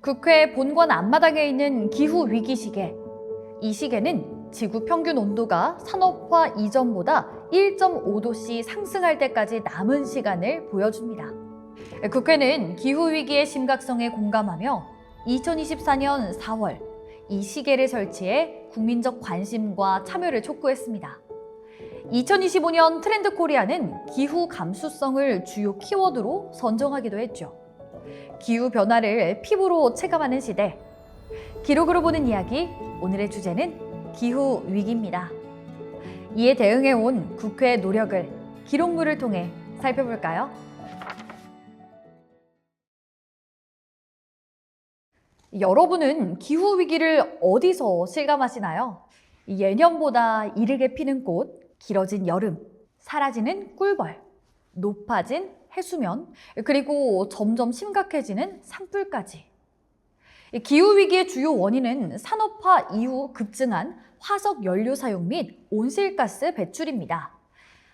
국회 본관 앞마당에 있는 기후위기 시계. 이 시계는 지구 평균 온도가 산업화 이전보다 1.5도씨 상승할 때까지 남은 시간을 보여줍니다. 국회는 기후위기의 심각성에 공감하며 2024년 4월 이 시계를 설치해 국민적 관심과 참여를 촉구했습니다. 2025년 트렌드 코리아는 기후 감수성을 주요 키워드로 선정하기도 했죠. 기후 변화를 피부로 체감하는 시대. 기록으로 보는 이야기, 오늘의 주제는 기후 위기입니다. 이에 대응해온 국회의 노력을 기록물을 통해 살펴볼까요? 여러분은 기후 위기를 어디서 실감하시나요? 예년보다 이르게 피는 꽃, 길어진 여름, 사라지는 꿀벌, 높아진 해수면, 그리고 점점 심각해지는 산불까지. 기후위기의 주요 원인은 산업화 이후 급증한 화석 연료 사용 및 온실가스 배출입니다.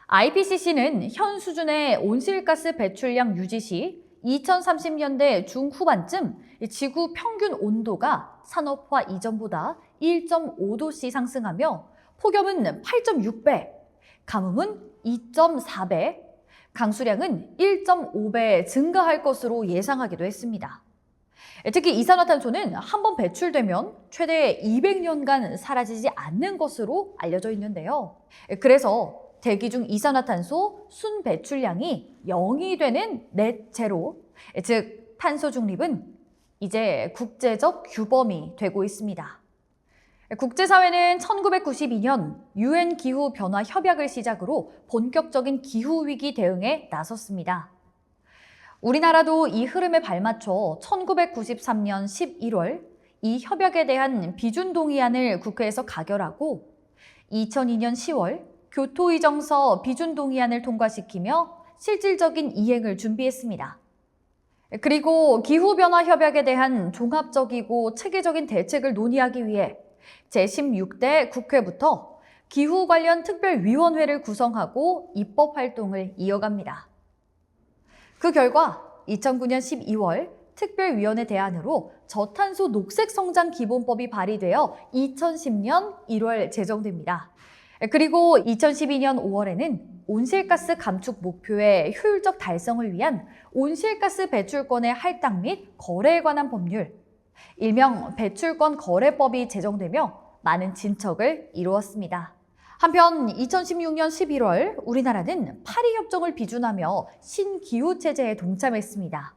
IPCC는 현 수준의 온실가스 배출량 유지 시 2030년대 중후반쯤 지구 평균 온도가 산업화 이전보다 1.5도씨 상승하며 폭염은 8.6배, 가뭄은 2.4배, 강수량은 1.5배 증가할 것으로 예상하기도 했습니다. 특히 이산화탄소는 한번 배출되면 최대 200년간 사라지지 않는 것으로 알려져 있는데요. 그래서 대기 중 이산화탄소 순 배출량이 0이 되는 넷 제로, 즉 탄소 중립은 이제 국제적 규범이 되고 있습니다. 국제사회는 1992년 UN 기후 변화 협약을 시작으로 본격적인 기후 위기 대응에 나섰습니다. 우리나라도 이 흐름에 발맞춰 1993년 11월 이 협약에 대한 비준 동의안을 국회에서 가결하고 2002년 10월 교토의정서 비준 동의안을 통과시키며 실질적인 이행을 준비했습니다. 그리고 기후변화 협약에 대한 종합적이고 체계적인 대책을 논의하기 위해 제16대 국회부터 기후 관련 특별위원회를 구성하고 입법 활동을 이어갑니다. 그 결과 2009년 12월 특별위원회 대안으로 저탄소 녹색성장 기본법이 발의되어 2010년 1월 제정됩니다. 그리고 2012년 5월에는 온실가스 감축 목표의 효율적 달성을 위한 온실가스 배출권의 할당 및 거래에 관한 법률, 일명 배출권 거래법이 제정되며 많은 진척을 이루었습니다. 한편 2016년 11월 우리나라는 파리협정을 비준하며 신기후체제에 동참했습니다.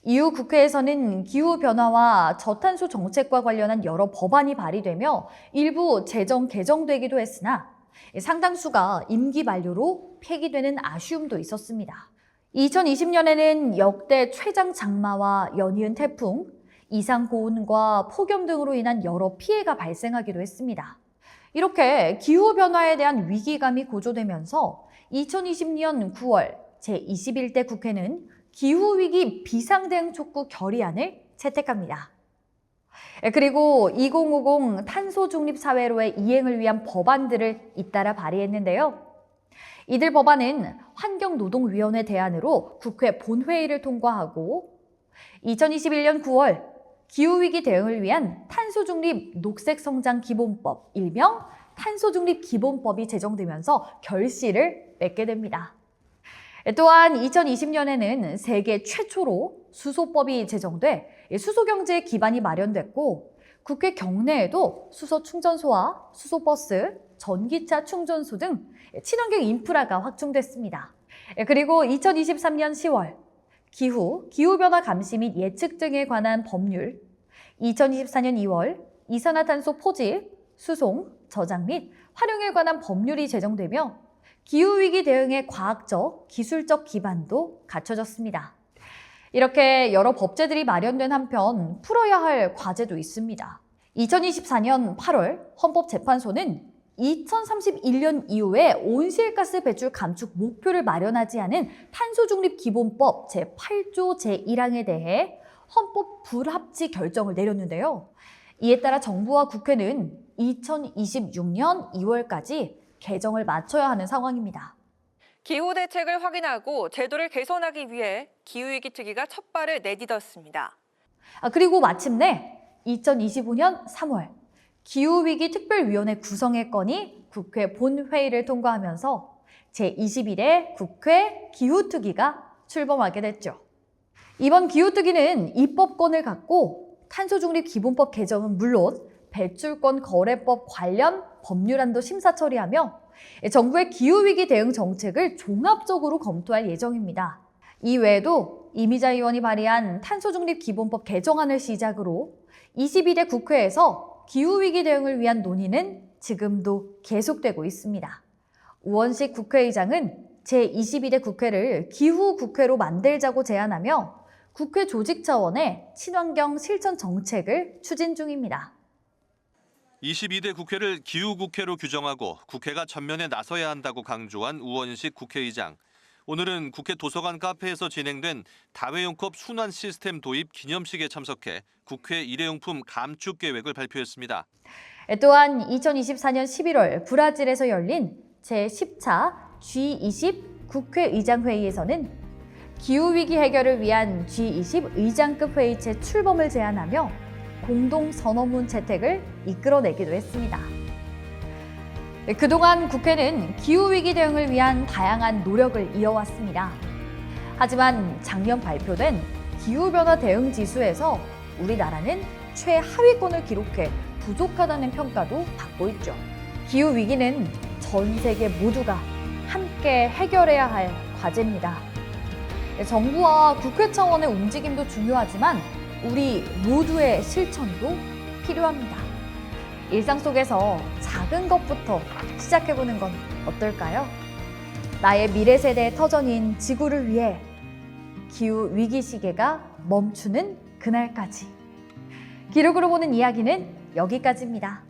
이후 국회에서는 기후변화와 저탄소 정책과 관련한 여러 법안이 발의되며 일부 제정 개정되기도 했으나 상당수가 임기 만료로 폐기되는 아쉬움도 있었습니다. 2020년에는 역대 최장 장마와 연이은 태풍, 이상 고온과 폭염 등으로 인한 여러 피해가 발생하기도 했습니다. 이렇게 기후변화에 대한 위기감이 고조되면서 2020년 9월 제21대 국회는 기후위기 비상대응 촉구 결의안을 채택합니다. 그리고 2050 탄소중립사회로의 이행을 위한 법안들을 잇따라 발의했는데요. 이들 법안은 환경노동위원회 대안으로 국회 본회의를 통과하고 2021년 9월 기후위기 대응을 위한 탄소중립 녹색성장기본법, 일명 탄소중립기본법이 제정되면서 결실을 맺게 됩니다. 또한 2020년에는 세계 최초로 수소법이 제정돼 수소경제의 기반이 마련됐고 국회 경내에도 수소충전소와 수소버스, 전기차 충전소 등 친환경 인프라가 확충됐습니다. 그리고 2023년 10월 기후변화 감시 및 예측 등에 관한 법률, 2024년 2월 이산화탄소 포집, 수송, 저장 및 활용에 관한 법률이 제정되며 기후위기 대응의 과학적, 기술적 기반도 갖춰졌습니다. 이렇게 여러 법제들이 마련된 한편 풀어야 할 과제도 있습니다. 2024년 8월 헌법재판소는 2031년 이후에 온실가스 배출 감축 목표를 마련하지 않은 탄소중립기본법 제8조 제1항에 대해 헌법 불합치 결정을 내렸는데요. 이에 따라 정부와 국회는 2026년 2월까지 개정을 마쳐야 하는 상황입니다. 기후 대책을 확인하고 제도를 개선하기 위해 기후위기 특위가 첫 발을 내딛었습니다. 그리고 마침내 2025년 3월 기후위기 특별위원회 구성의 건이 국회 본회의를 통과하면서 제21회 국회 기후특위가 출범하게 됐죠. 이번 기후특위는 입법권을 갖고 탄소중립기본법 개정은 물론 배출권 거래법 관련 법률안도 심사 처리하며 정부의 기후위기 대응 정책을 종합적으로 검토할 예정입니다. 이외에도 이미자 의원이 발의한 탄소중립기본법 개정안을 시작으로 22대 국회에서 기후위기 대응을 위한 논의는 지금도 계속되고 있습니다. 우원식 국회의장은 제22대 국회를 기후국회로 만들자고 제안하며 국회 조직 차원의 친환경 실천 정책을 추진 중입니다. 22대 국회를 기후국회로 규정하고 국회가 전면에 나서야 한다고 강조한 우원식 국회의장. 오늘은 국회 도서관 카페에서 진행된 다회용컵 순환 시스템 도입 기념식에 참석해 국회 일회용품 감축 계획을 발표했습니다. 또한 2024년 11월 브라질에서 열린 제10차 G20 국회의장회의에서는 기후위기 해결을 위한 G20 의장급 회의체 출범을 제안하며 공동선언문 채택을 이끌어내기도 했습니다. 그동안 국회는 기후위기 대응을 위한 다양한 노력을 이어왔습니다. 하지만 작년 발표된 기후변화 대응 지수에서 우리나라는 최하위권을 기록해 부족하다는 평가도 받고 있죠. 기후위기는 전 세계 모두가 함께 해결해야 할 과제입니다. 정부와 국회 차원의 움직임도 중요하지만 우리 모두의 실천도 필요합니다. 일상 속에서 작은 것부터 시작해보는 건 어떨까요? 나의 미래 세대의 터전인 지구를 위해 기후 위기 시계가 멈추는 그날까지. 기록으로 보는 이야기는 여기까지입니다.